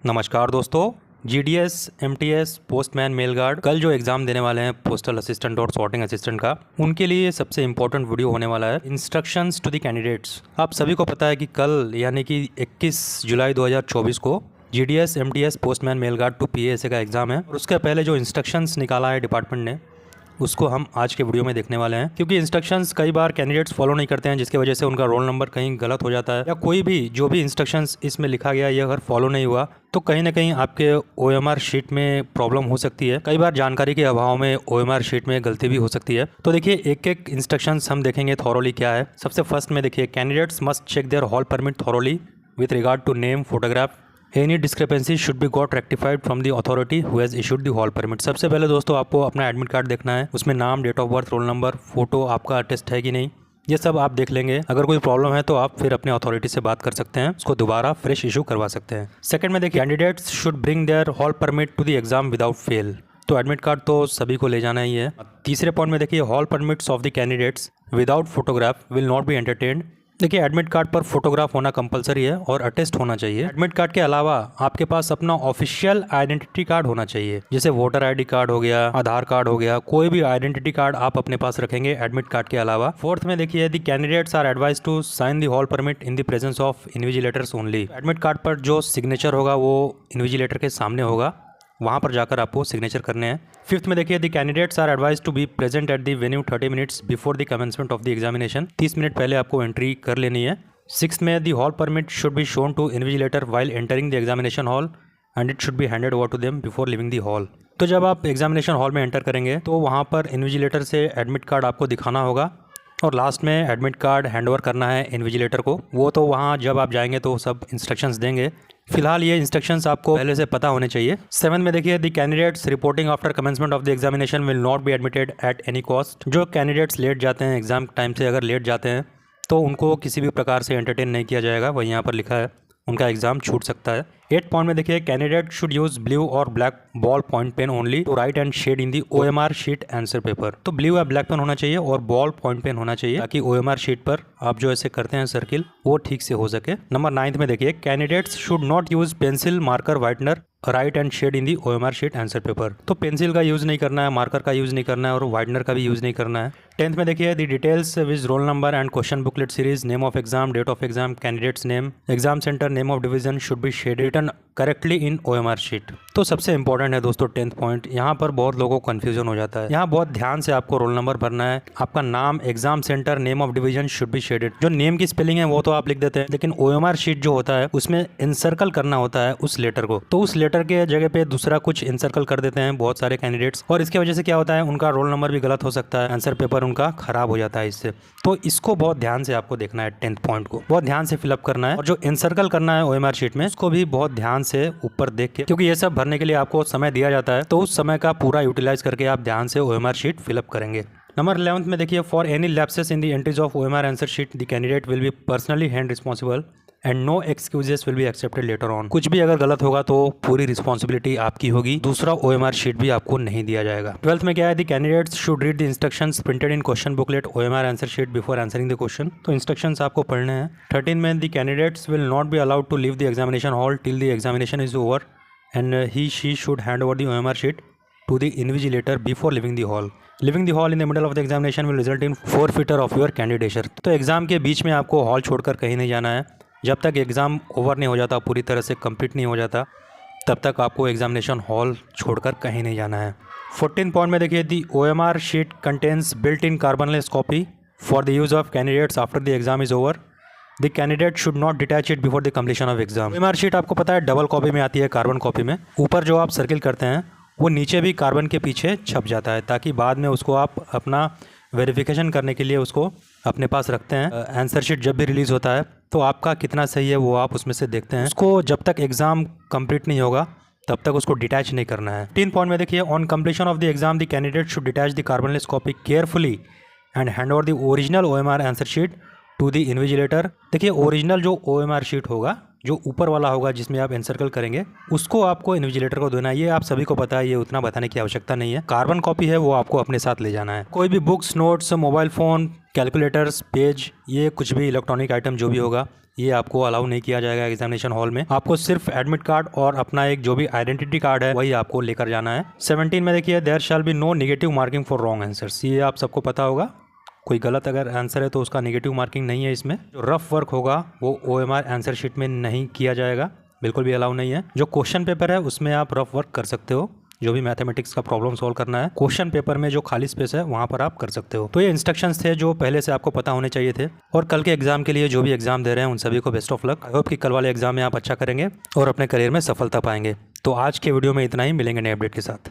नमस्कार दोस्तों। GDS, MTS, postman, mail guard कल जो एग्ज़ाम देने वाले हैं पोस्टल असिस्टेंट और सॉर्टिंग असिस्टेंट का, उनके लिए सबसे इंपॉर्टेंट वीडियो होने वाला है इंस्ट्रक्शंस टू द कैंडिडेट्स। आप सभी को पता है कि कल यानी कि 21 जुलाई 2024 को GDS, MTS, postman, mail guard to PASA का एग्ज़ाम है और उसके पहले जो इंस्ट्रक्शंस निकाला है डिपार्टमेंट ने उसको हम आज के वीडियो में देखने वाले हैं। क्योंकि इंस्ट्रक्शंस कई बार कैंडिडेट्स फॉलो नहीं करते हैं, जिसकी वजह से उनका रोल नंबर कहीं गलत हो जाता है, या कोई भी जो भी इंस्ट्रक्शंस इसमें लिखा गया ये अगर फॉलो नहीं हुआ तो कहीं ना कहीं आपके ओएमआर शीट में प्रॉब्लम हो सकती है। कई बार जानकारी के अभाव में ओएमआर शीट में गलती भी हो सकती है। तो देखिए एक एक इंस्ट्रक्शंस हम देखेंगे थॉरोली क्या है। सबसे फर्स्ट में देखिए, candidates must check their hall permit thoroughly with regard to name, photograph. Any discrepancy should be got rectified from the authority who has issued the hall permit. सबसे पहले दोस्तों आपको अपना एडमिट कार्ड देखना है, उसमें नाम, date of birth, roll number, photo, आपका अटेस्ट है कि नहीं, ये सब आप देख लेंगे। अगर कोई प्रॉब्लम है तो आप फिर अपने अथॉरिटी से बात कर सकते हैं, उसको दोबारा फ्रेश इशू करवा सकते हैं। सेकंड में देखिए, candidates should bring their hall permit to the exam without fail. तो एडमिट कार्ड तो सभी को ले जाना ही है। तीसरे पॉइंट में देखिए, hall permits of the candidates without photograph will not B entertained. देखिए एडमिट कार्ड पर फोटोग्राफ होना कंपलसरी है और अटेस्ट होना चाहिए। एडमिट कार्ड के अलावा आपके पास अपना ऑफिशियल आइडेंटिटी कार्ड होना चाहिए, जैसे वोटर आईडी कार्ड हो गया, आधार कार्ड हो गया, कोई भी आइडेंटिटी कार्ड आप अपने पास रखेंगे एडमिट कार्ड के अलावा। फोर्थ में देखिए, the candidates are advise to sign the hall permit in the presence of invigilators only. Admit card पर जो सिग्नेचर होगा वो इन्विजिलेटर के सामने होगा, वहाँ पर जाकर आपको सिग्नेचर करने हैं। फिफ्थ में देखिए, the candidates are advise to be present at the venue 30 minutes before the commencement of the examination. 30 minute पहले आपको एंट्री कर लेनी है। सिक्स्थ में, the hall permit should be shown to invigilator while entering the examination hall and it should be handed over to them before leaving the hall. तो जब आप examination hall में एंटर करेंगे तो वहाँ पर इन्विजिलेटर से एडमिट कार्ड आपको दिखाना होगा और लास्ट में एडमिट कार्ड हैंडओवर करना है इन्विजिलेटर को। वो तो वहाँ जब आप जाएंगे तो सब इंस्ट्रक्शंस देंगे, फिलहाल ये इंस्ट्रक्शंस आपको पहले से पता होने चाहिए। 7 में देखिए, the candidates reporting after commencement of the examination will not be admitted at any cost. जो कैंडिडेट्स लेट जाते हैं, एग्जाम टाइम से अगर लेट जाते हैं तो उनको किसी भी प्रकार से एंटरटेन नहीं किया जाएगा, वही यहाँ पर लिखा है, उनका एग्जाम छूट सकता है। 8 पॉइंट में देखिए, कैंडिडेट शुड यूज ब्लू और black ball point pen only to write and shade in the OMR sheet answer paper. तो ब्लू या ब्लैक पेन होना चाहिए और बॉल पॉइंट पेन होना चाहिए ताकि ओएमआर शीट पर आप जो ऐसे करते हैं सर्किल वो ठीक से हो सके। नंबर 9 में देखिए, candidates should not use pencil, marker, whitener, write and shade in the OMR sheet answer paper. तो पेंसिल का यूज़ नहीं करना है, मार्कर का यूज़ नहीं करना है और व्हाइटनर का भी यूज़ नहीं करना है। 10th में देखिए, the details with roll number and question booklet series, name of exam, date of exam, candidates name, exam centre, name of division should be shade written correctly in OMR sheet. तो सबसे important है दोस्तों 10th point. यहाँ पर बहुत लोगों को confusion हो जाता है। यहाँ बहुत ध्यान से आपको रोल नंबर भरना है, आपका नाम, exam centre, name of division should B shaded. जो नेम की स्पेलिंग है वो तो आप लिख देते हैं, लेकिन ओएमआर शीट जो होता है उसमें इनसर्कल करना होता है उस लेटर को, तो उस लेटर के जगह पे दूसरा कुछ इनसर्कल कर देते हैं बहुत सारे कैंडिडेट्स, और इसकी वजह से क्या होता है, उनका रोल नंबर भी गलत हो सकता है, आंसर पेपर उनका खराब हो जाता है इससे। तो इसको बहुत ध्यान से आपको देखना है, 10th पॉइंट को बहुत ध्यान से फिलअप करना है, और जो इनसर्कल करना है ओएमआर शीट में उसको भी बहुत ध्यान से ऊपर देख के, क्योंकि ये सब भरने के लिए आपको समय दिया जाता है, तो उस समय का पूरा यूटिलाइज करके आप ध्यान से ओएमआर शीट फिलअप करेंगे। नंबर 11 में देखिए, for any lapses in the entries of OMR answer sheet the candidate will be personally hand responsible and no excuses will be accepted later on. कुछ भी अगर गलत होगा तो पूरी रिस्पॉन्सिबिलिटी आपकी होगी, दूसरा ओएमआर शीट भी आपको नहीं दिया जाएगा। 12th में क्या है, the candidates should read the instructions printed in question booklet OMR answer sheet before answering the question. तो इंस्ट्रक्शंस आपको पढ़ने हैं। 13 में, the candidates will not be allowed to leave the examination hall till the examination is over and he she should hand over the OMR sheet to the invigilator before leaving the hall. Leaving the hall in the middle of the examination will result in forfeiture of your candidature. तो exam के बीच में आपको hall छोड़कर कहीं नहीं जाना है। जब तक एग्ज़ाम ओवर नहीं हो जाता, पूरी तरह से कंप्लीट नहीं हो जाता, तब तक आपको एग्जामिनेशन हॉल छोड़कर कहीं नहीं जाना है। 14 पॉइंट में देखिए, the OMR sheet contains built in carbonless copy for the use of candidates after the exam is over. The candidate should not detach it before the completion of exam. OMR sheet आपको पता है double copy में आती है, carbon copy में। ऊपर जो आप सर्किल करते हैं वो नीचे भी कार्बन के पीछे छप जाता है, ताकि बाद में उसको आप अपना वेरिफिकेशन करने के लिए उसको अपने पास रखते हैं। आंसर शीट जब भी रिलीज़ होता है तो आपका कितना सही है वो आप उसमें से देखते हैं। उसको जब तक एग्ज़ाम कंप्लीट नहीं होगा तब तक उसको डिटैच नहीं करना है। 3 पॉइंट में देखिए, on completion of the exam the candidate should detach the carbonless copy carefully and hand over the original OMR answer sheet to the invigilator. देखिए ओरिजिनल जो ओएमआर शीट होगा, जो ऊपर वाला होगा जिसमें आप एनसर्कल करेंगे, उसको आपको इन्विजिलेटर को देना है। ये आप सभी को पता है, ये उतना बताने की आवश्यकता नहीं है। कार्बन कॉपी है वो आपको अपने साथ ले जाना है। कोई भी books, notes, mobile phone, calculators, page, ये कुछ भी इलेक्ट्रॉनिक आइटम जो भी होगा ये आपको अलाउ नहीं किया जाएगा एग्जामिनेशन हॉल में। आपको सिर्फ एडमिट कार्ड और अपना एक जो भी आइडेंटिटी कार्ड है वही आपको लेकर जाना है। 17 में देखिए, there shall be no negative marking for wrong answers. ये आप सबको पता होगा, कोई गलत अगर आंसर है तो उसका नेगेटिव मार्किंग नहीं है इसमें। जो रफ वर्क होगा वो OMR आंसर शीट में नहीं किया जाएगा, बिल्कुल भी अलाउ नहीं है। जो क्वेश्चन पेपर है उसमें आप रफ वर्क कर सकते हो, जो भी मैथमेटिक्स का प्रॉब्लम सॉल्व करना है क्वेश्चन पेपर में जो खाली स्पेस है वहां पर आप कर सकते हो। तो ये इंस्ट्रक्शंस थे जो पहले से आपको पता होने चाहिए थे। और कल के एग्जाम के लिए जो भी एग्जाम दे रहे हैं उन सभी को best of luck. I hope कि कल वाले एग्जाम में आप अच्छा करेंगे और अपने करियर में सफलता पाएंगे। तो आज के वीडियो में इतना ही, मिलेंगे नए अपडेट के साथ।